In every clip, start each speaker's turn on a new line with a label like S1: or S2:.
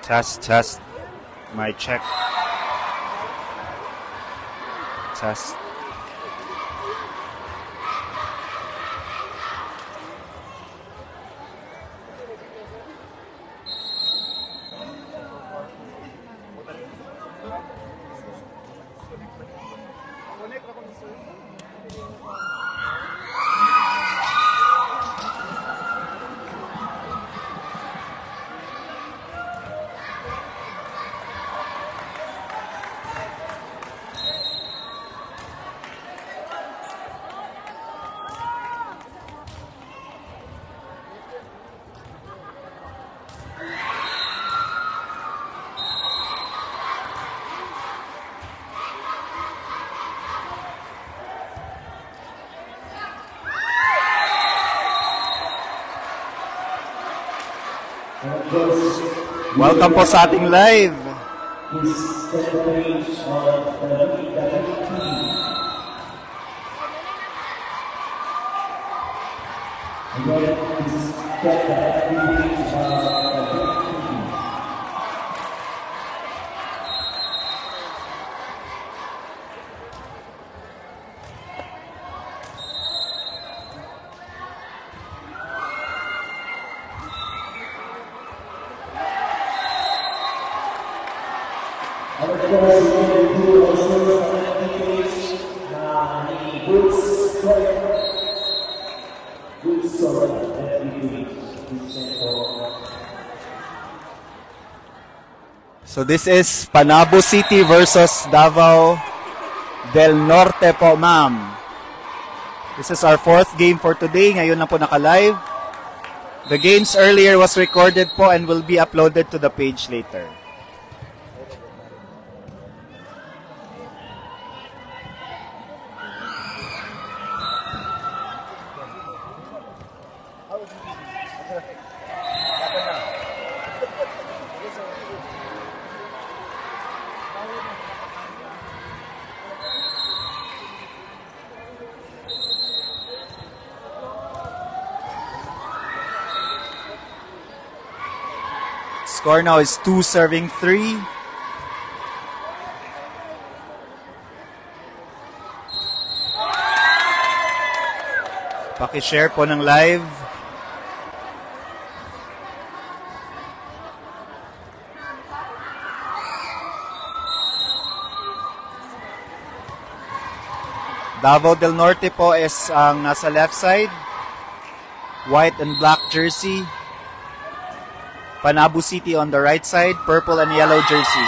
S1: Test. My check. Test. Welcome po sa ating live. So this is Panabo City versus Davao del Norte po, ma'am. This is our fourth game for today. Ngayon na po naka-live. The games earlier was recorded po and will be uploaded to the page later. Score now is 2-3. Paki-share po ng live. Davao del Norte po is ang nasa left side. White and black jersey. Panabo City on the right side, purple and yellow jersey.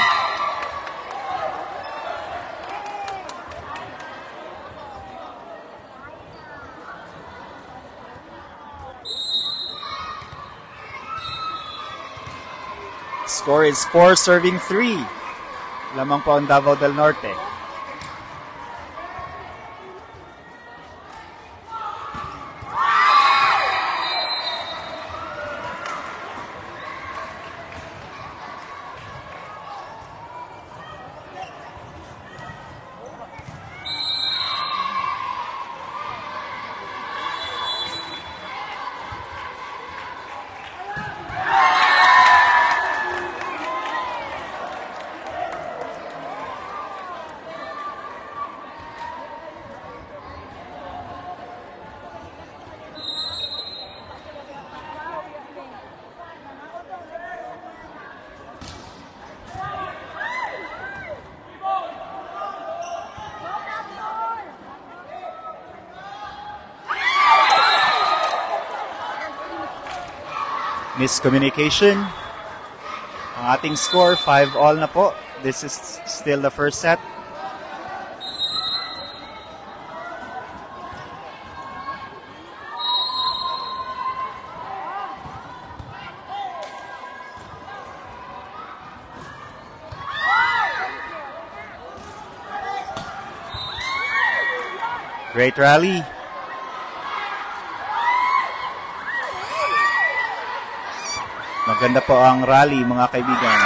S1: Score is 4-3. Lamang po ang Davao del Norte. Miscommunication. Ang ating score, 5-all na po. This is still the first set. Great rally. Maganda po ang rally, mga kaibigan.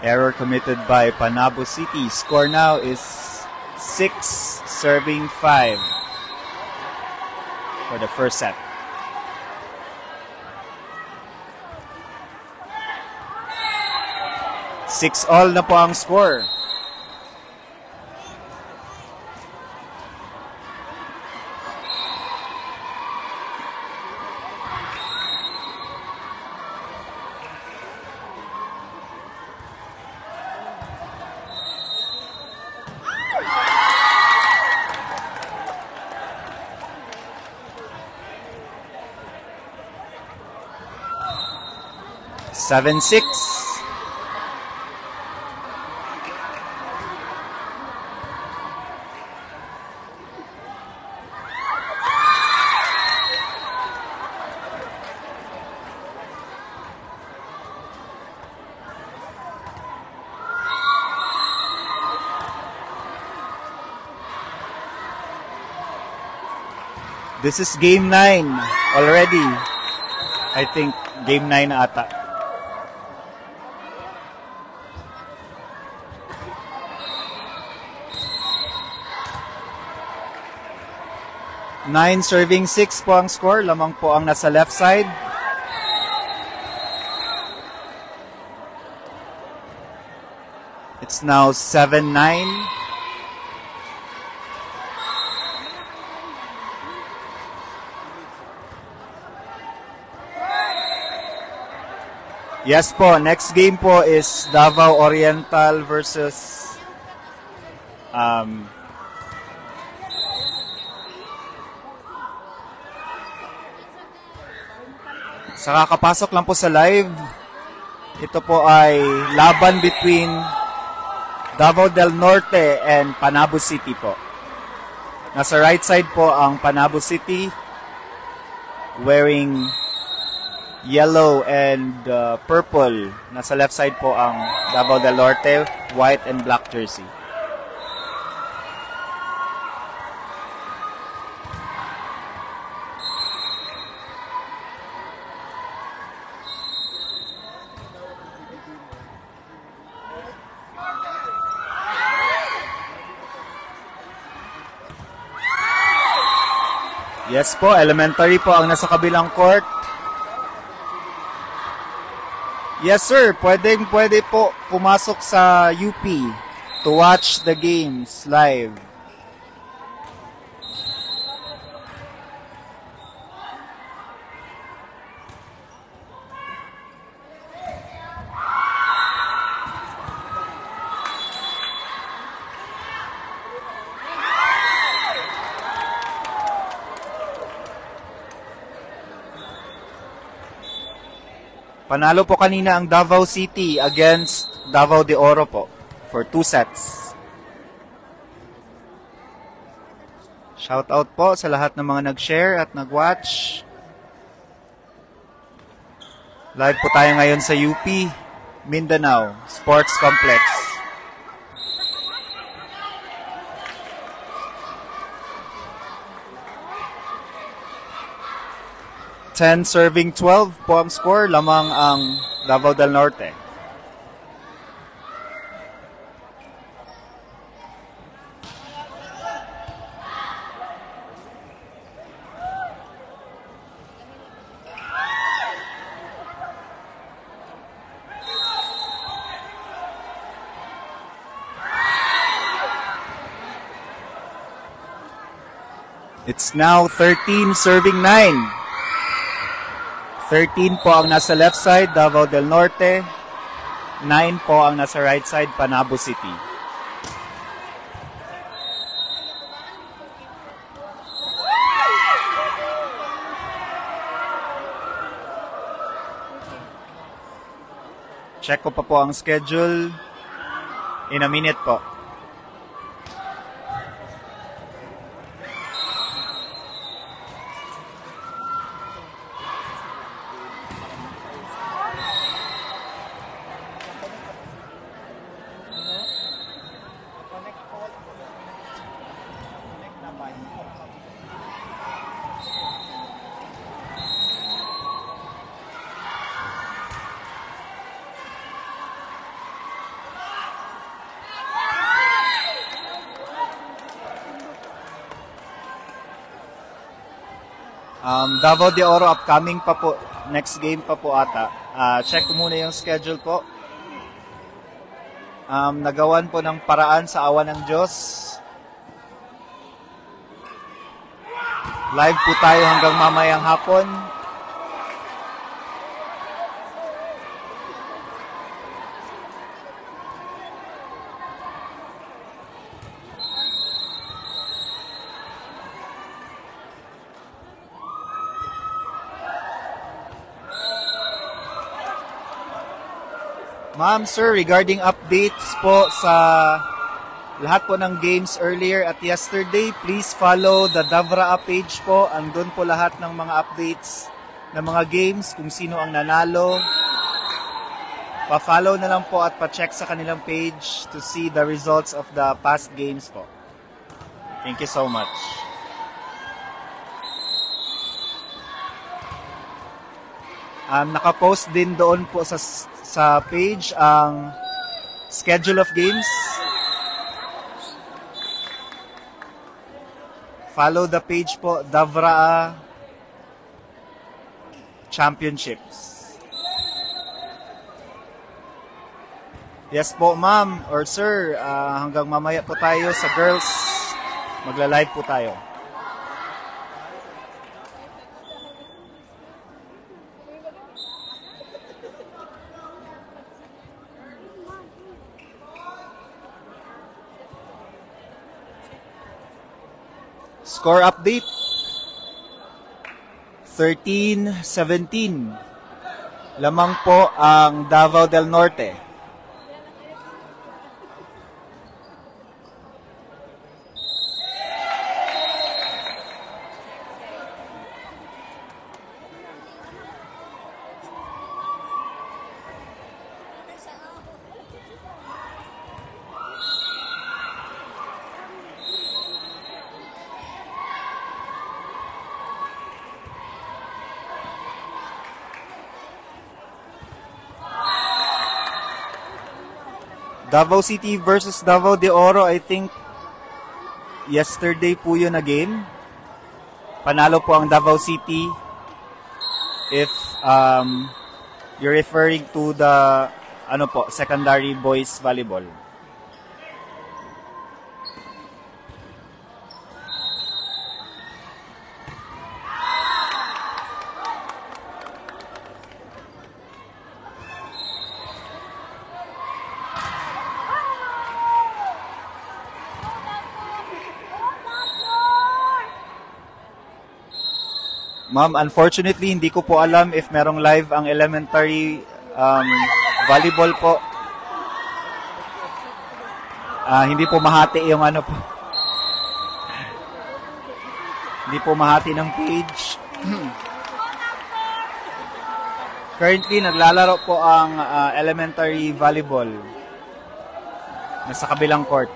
S1: Error committed by Panabo City. Score now is 6-5 for the first set. 6-all na po ang score. Seven, 6. This is game 9 already. I think game 9 na ata. Nine serving 6 po ang score. Lamang po ang nasa left side. It's now 7-9. Yes po, next game po is Davao Oriental versus sa kakapasok lang po sa live, ito po ay laban between Davao del Norte and Panabo City po. Nasa right side po ang Panabo City wearing yellow and purple. Nasa left side po ang Davao del Norte, white and black jersey. Yes po, elementary po ang nasa kabilang court. Yes sir, pwede po pumasok sa UP to watch the games live. Panalo po kanina ang Davao City against Davao de Oro po for 2 sets. Shout out po sa lahat ng mga nag-share at nag-watch. Live po tayo ngayon sa UP Mindanao Sports Complex. Ten serving 12 po ang score, lamang ang Davao del Norte. It's now 13 serving 9. 13 po ang nasa left side, Davao del Norte. 9 po ang nasa right side, Panabo City. Check ko pa po ang schedule. In a minute po. Davao de Oro upcoming pa po. Next game pa po ata. Check ko muna yung schedule po. Nagawan po ng paraan sa awa ng Diyos. Live po tayo hanggang mamayang hapon. Ma'am, sir, regarding updates po sa lahat po ng games earlier at yesterday, please follow the Davra page po. Andun po lahat ng mga updates ng mga games, kung sino ang nanalo. Pa-follow na lang po at pa-check sa kanilang page to see the results of the past games po. Thank you so much. Nakapost din doon po sa page ang schedule of games. Follow the page po, Davra Championships. Yes po, ma'am or sir, hanggang mamaya po tayo sa girls. Magla-live po tayo. Score update. 13-17. Lamang po ang Davao del Norte. Davao City versus Davao de Oro, I think yesterday po yun na game. Panalo po ang Davao City. If you're referring to the secondary boys volleyball. Ma'am, unfortunately, hindi ko po alam if merong live ang elementary volleyball po. Hindi po mahati yung po. Hindi po mahati ng page. Currently, naglalaro po ang elementary volleyball. Nasa kabilang court.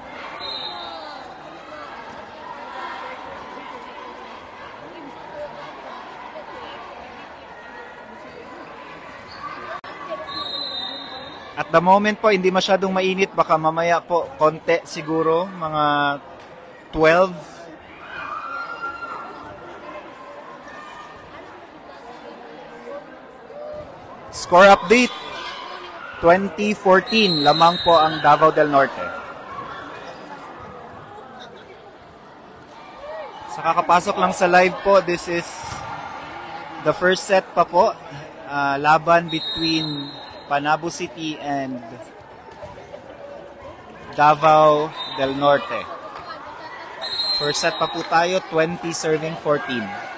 S1: At the moment po, hindi masyadong mainit. Baka mamaya po, konti siguro, mga 12. Score update, 20-14. Lamang po ang Davao del Norte. Sa kakapasok lang sa live po, this is the first set pa po. Laban between Panabo City and Davao del Norte. First set pa po tayo, 20-14.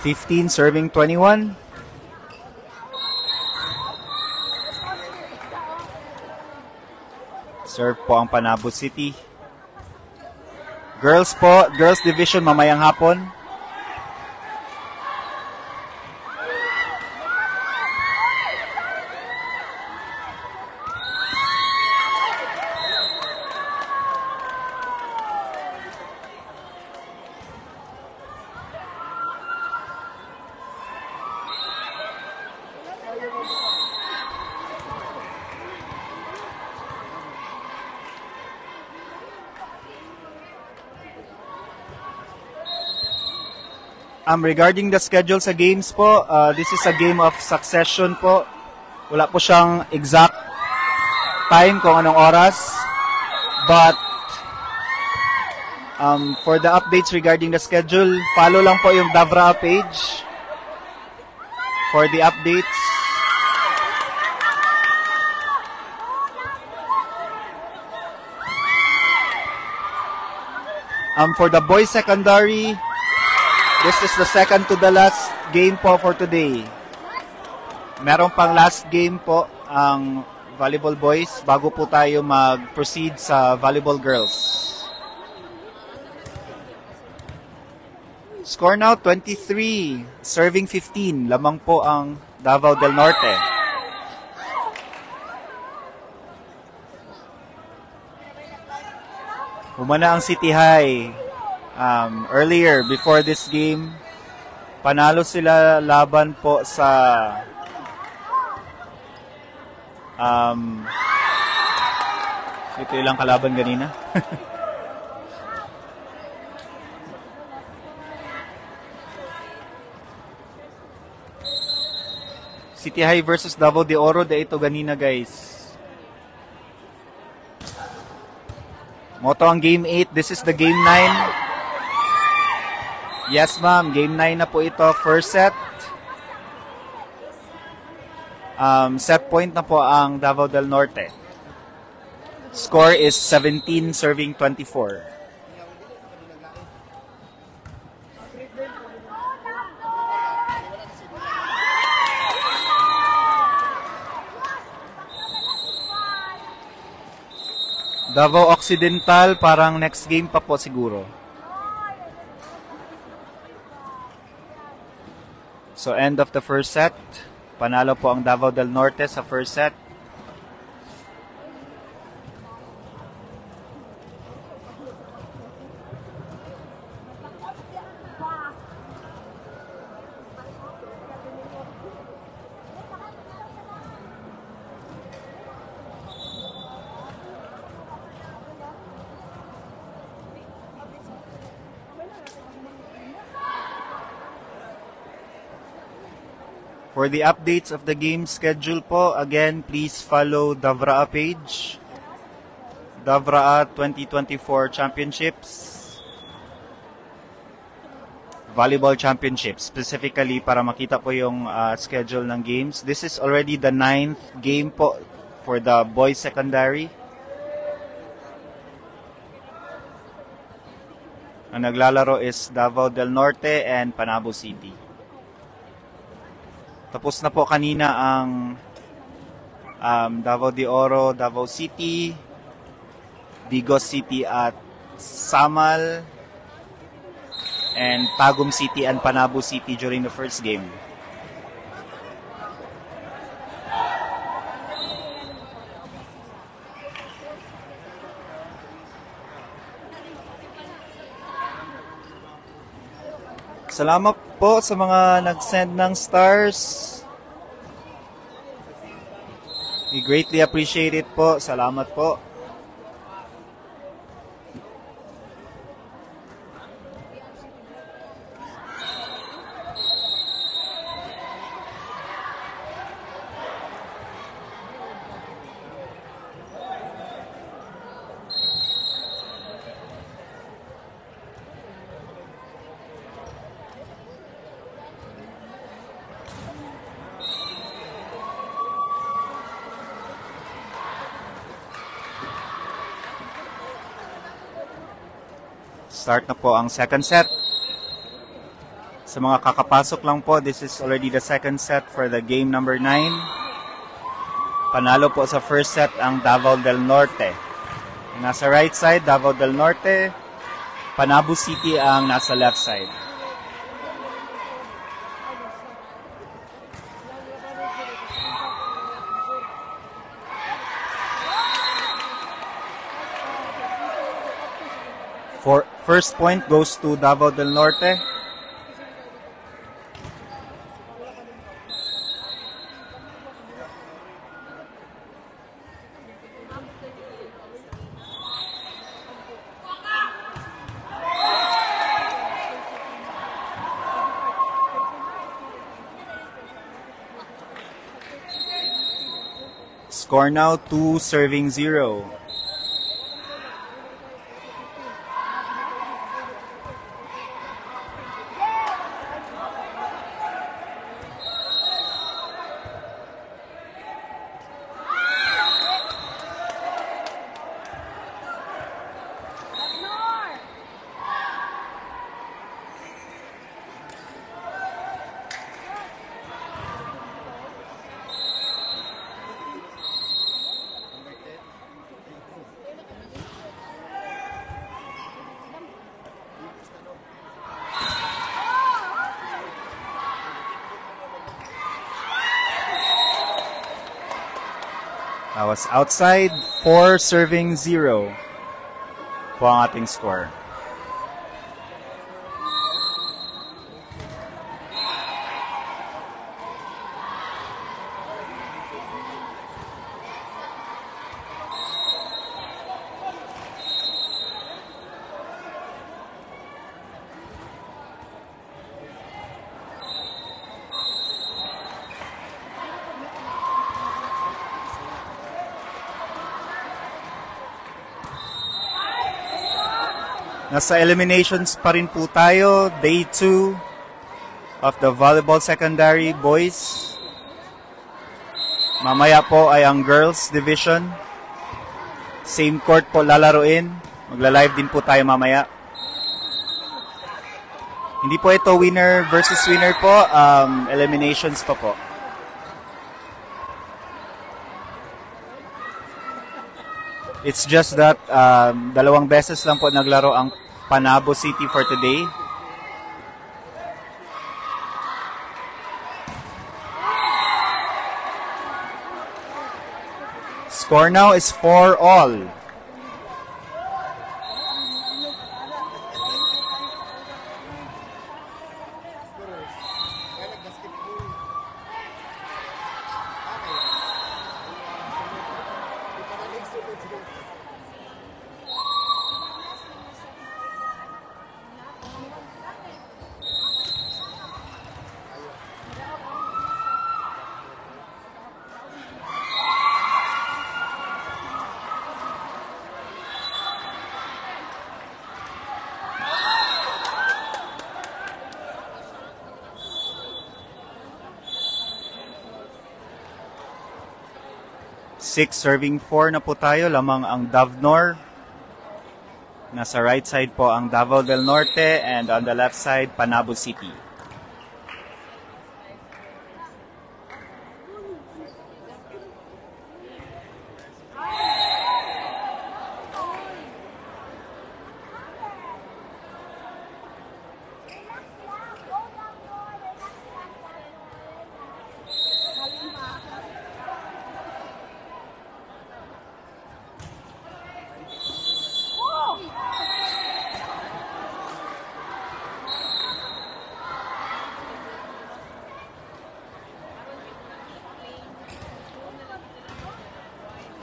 S1: (15 serving 21). Serve po ang Panabo City. Girls po, girls division mamayang hapon. Regarding the schedule sa games po, this is a game of succession po. Wala po siyang exact time kung anong oras. But for the updates regarding the schedule, follow lang po yung Davra page for the updates. For the boys secondary, this is the second to the last game po for today. Meron pang last game po ang volleyball boys bago po tayo mag-proceed sa volleyball girls. Score now 23, serving 15. Lamang po ang Davao del Norte. Humana ang City High. Earlier, before this game, panalo sila laban po sa ito ilang kalaban ganina. City High versus Davao de Oro de ito ganina, guys. Moto ang game 8. This is the game 9. Yes, ma'am. Game 9 na po ito. First set. Set point na po ang Davao del Norte. Score is 17 serving 24. Davao Occidental, parang next game pa po siguro. So end of the first set. Panalo po ang Davao del Norte sa first set. For the updates of the game schedule po, again, please follow Davraa page. Davraa 2024 Championships. Volleyball Championships, specifically para makita po yung schedule ng games. This is already the 9th game po for the boys secondary. Ang naglalaro is Davao del Norte and Panabo City. Tapos na po kanina ang Davao de Oro, Davao City, Digos City at Samal, and Tagum City and Panabo City during the first game. Salamat po sa mga nag-send ng stars. We greatly appreciate it po. Salamat po. Start na po ang second set. Sa mga kakapasok lang po, this is already the second set for the game number 9. Panalo po sa first set ang Davao del Norte. Nasa right side, Davao del Norte. Panabo City ang nasa left side. First point goes to Davao del Norte. Score now 2-0. That was outside, 4-0 po ang ating score. Nasa eliminations pa rin po tayo. Day 2 of the Volleyball Secondary Boys. Mamaya po ay ang Girls Division. Same court po lalaruin. Magla-live din po tayo mamaya. Hindi po ito winner versus winner po. Eliminations pa po. It's just that dalawang beses lang po naglaro ang Panabo City for today. Score now is 4-all. Six serving 4 na po tayo. Lamang ang Davnor. Nasa right side po ang Davao del Norte and on the left side, Panabo City.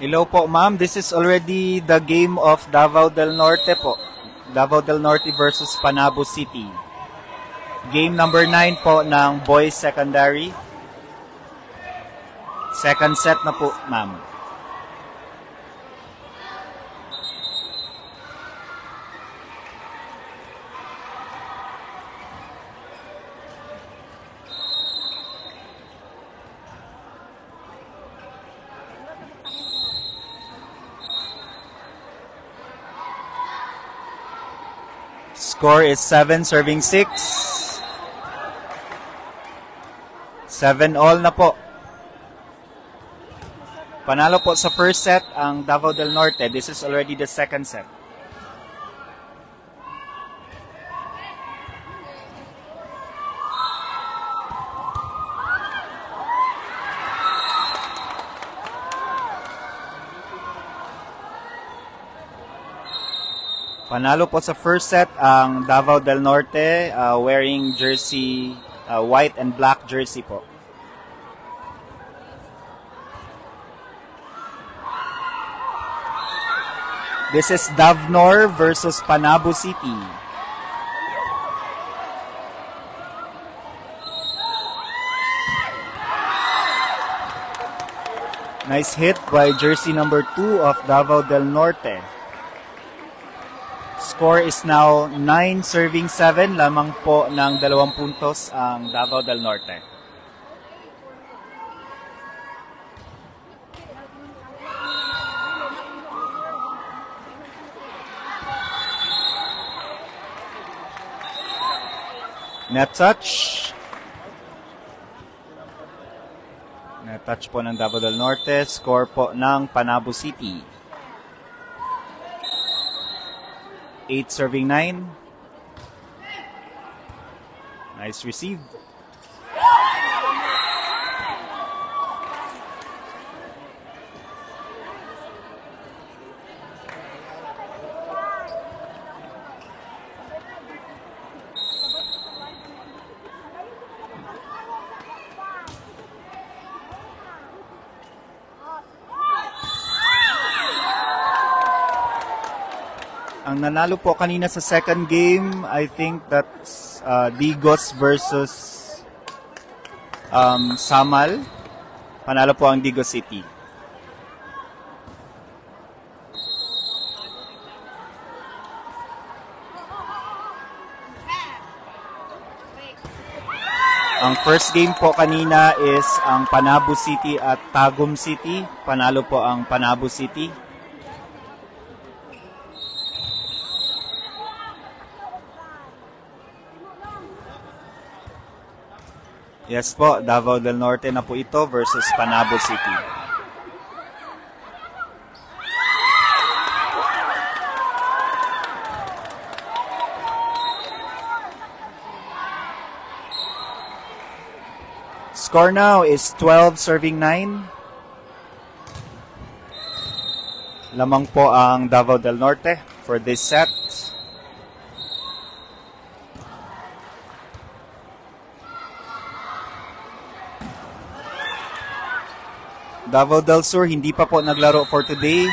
S1: Hello po ma'am, this is already the game of Davao del Norte po. Davao del Norte versus Panabo City. Game number 9 po ng Boys Secondary. Second set na po ma'am. Score is 7 serving 6. 7-all na po. Panalo po sa first set ang Davao del Norte. This is already the second set. Panalo po sa first set ang Davao del Norte wearing jersey, white and black jersey po. This is Davnor versus Panabo City. Nice hit by jersey number 2 of Davao del Norte. Score is now 9-7. Lamang po ng 2 puntos ang Davao del Norte. Net touch. Net touch po ng Davao del Norte. Score po ng Panabo City. 8-9. Nice receive. Ang nanalo po kanina sa second game, I think that's Digos versus Samal. Panalo po ang Digos City. Ang first game po kanina is ang Panabo City at Tagum City. Panalo po ang Panabo City. Yes po, Davao del Norte na po ito versus Panabo City. Score now is 12-9. Lamang po ang Davao del Norte for this set. Davao del Sur hindi pa po naglaro for today.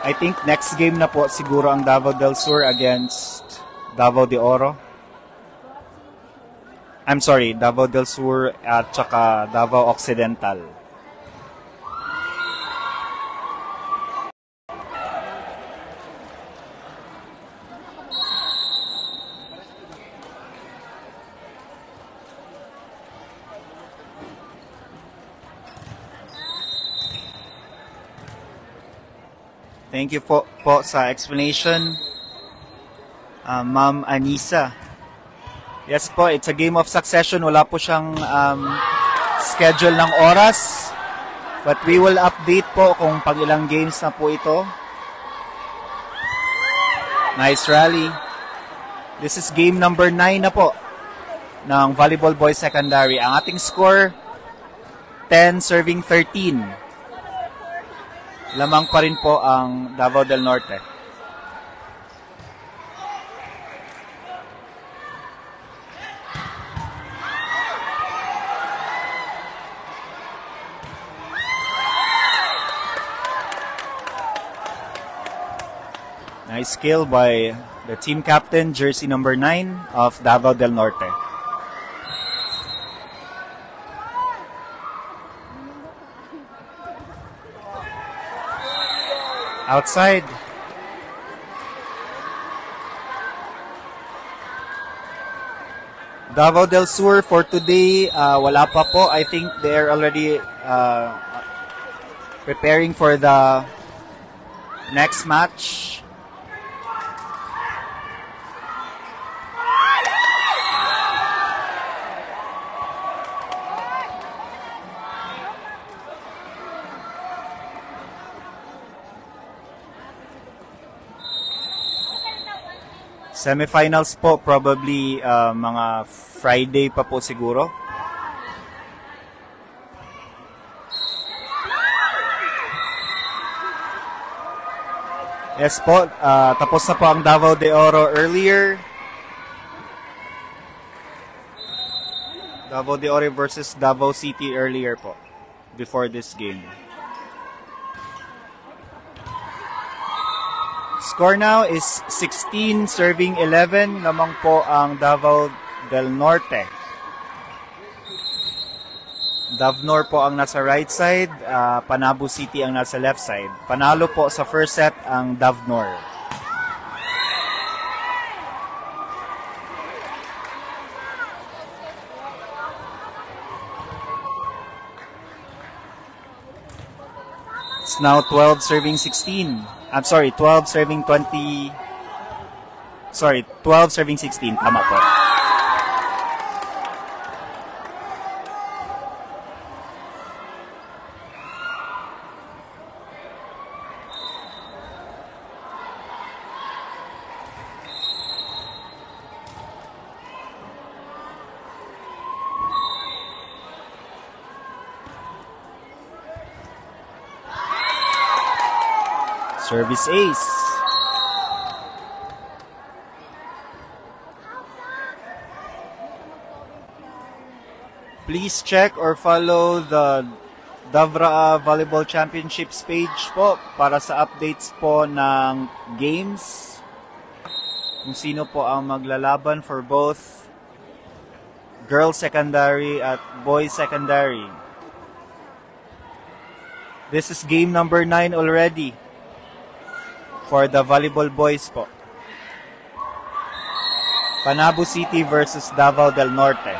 S1: I think next game na po siguro ang Davao del Sur against Davao de Oro. I'm sorry, Davao del Sur at saka Davao Occidental. Thank you po sa explanation, Ma'am Anisa. Yes po, it's a game of succession. Wala po siyang schedule ng oras. But we will update po kung pag ilang games na po ito. Nice rally. This is game number 9 na po ng Volleyball Boys Secondary. Ang ating score, 10-13. Lamang pa rin po ang Davao del Norte. Nice skill by the team captain, jersey number 9 of Davao del Norte. Outside. Davao del Sur for today, wala pa po. I think they're already preparing for the next match. Semifinals po, probably mga Friday pa po siguro. Yes po, tapos na po ang Davao de Oro earlier. Davao de Oro versus Davao City earlier po, before this game. Score now is 16-11. Lamang po ang Davao del Norte. Davnor po ang nasa right side, Panabo City ang nasa left side. Panalo po sa first set ang Davnor. It's now 12 serving 16. I'm sorry, 12 serving 20. Sorry, 12 serving 16. Tama po. Service ace. Please check or follow the Davra Volleyball Championships page po para sa updates po ng games. Kung sino po ang maglalaban for both girls secondary at boys secondary. This is game number 9 already for the volleyball boys po. Panabo City versus Davao del Norte.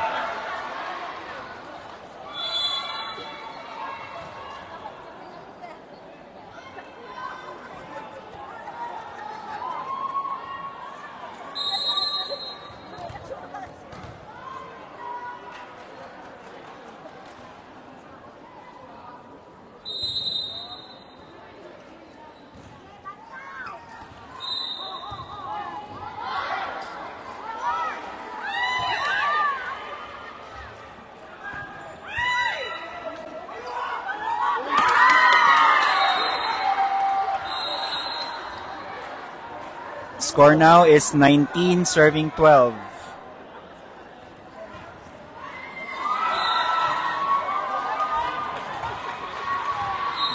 S1: Score now is 19 serving 12.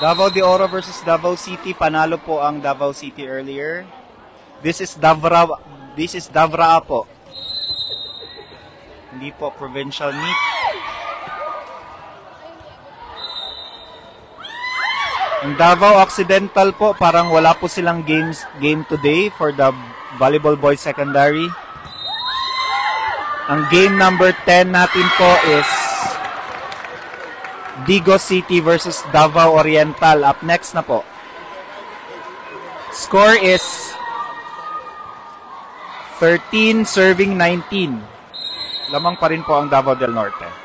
S1: Davao de Oro versus Davao City. Panalo po ang Davao City earlier. This is Davra po. Hindi po provincial meet. Ang Davao Occidental po, parang wala po silang game today for the Volleyball Boys Secondary. Ang game number 10 natin po is Digos City versus Davao Oriental. Up next na po. Score is 13 serving 19. Lamang pa rin po ang Davao del Norte.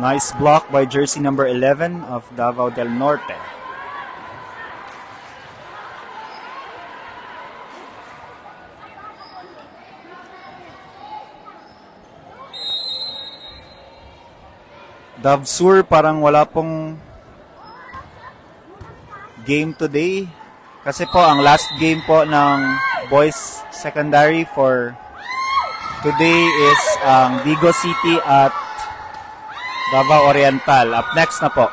S1: Nice block by jersey number 11 of Davao del Norte. Davsur parang wala pong game today. Kasi po ang last game po ng boys secondary for today is ang Digos City at Davao Oriental. Up next na po.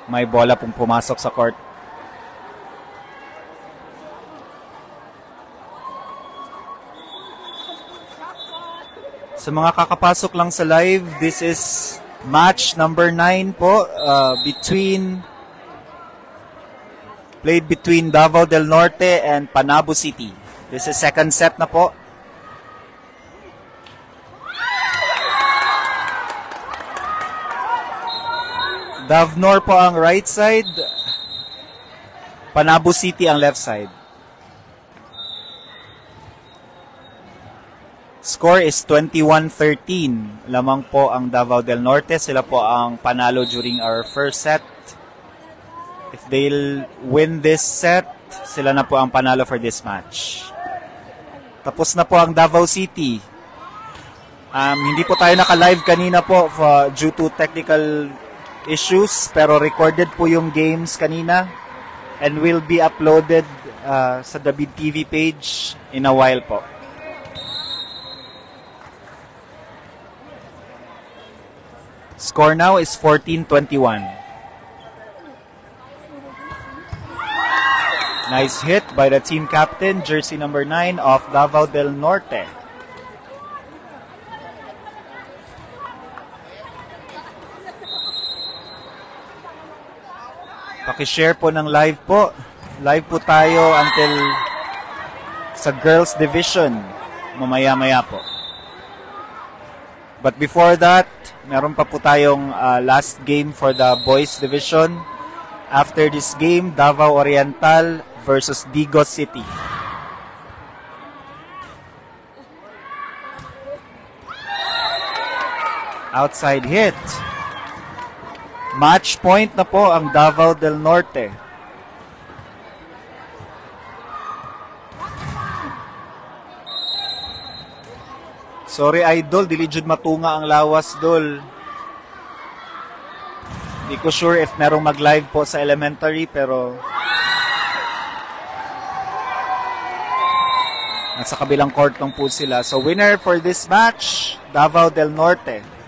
S1: May bola pong pumasok sa court. Sa mga kakapasok lang sa live, this is match number 9 po played between Davao del Norte and Panabo City. This is second set na po. Davnor po ang right side, Panabo City ang left side. Score is 21-13. Lamang po ang Davao del Norte. Sila po ang panalo during our first set. If they'll win this set, sila na po ang panalo for this match. Tapos na po ang Davao City. Hindi po tayo naka-live kanina po due to technical issues, pero recorded po yung games kanina and will be uploaded sa the BTV page in a while po. Score now is 14-21. Nice hit by the team captain, jersey number 9 of Davao del Norte. Paki-share po ng live po. Live po tayo until sa girls division. Mamaya-maya po. But before that, meron pa po tayong last game for the boys division. After this game, Davao Oriental versus Digos City. Outside hit. Match point na po ang Davao del Norte. Sorry idol, dili jud matunga ang lawas dol. Di ko sure if merong mag-live po sa elementary pero nasa kabilang court lang po sila. So winner for this match, Davao del Norte.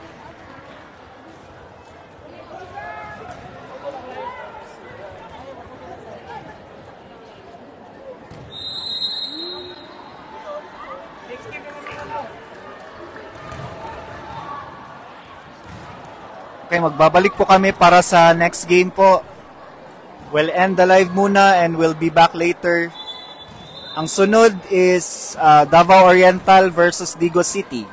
S1: Okay, magbabalik po kami para sa next game po. We'll end the live muna and we'll be back later. Ang sunod is Davao Oriental versus Digos City.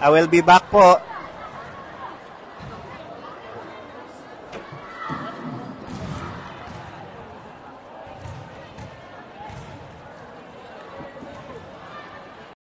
S1: I will be back po.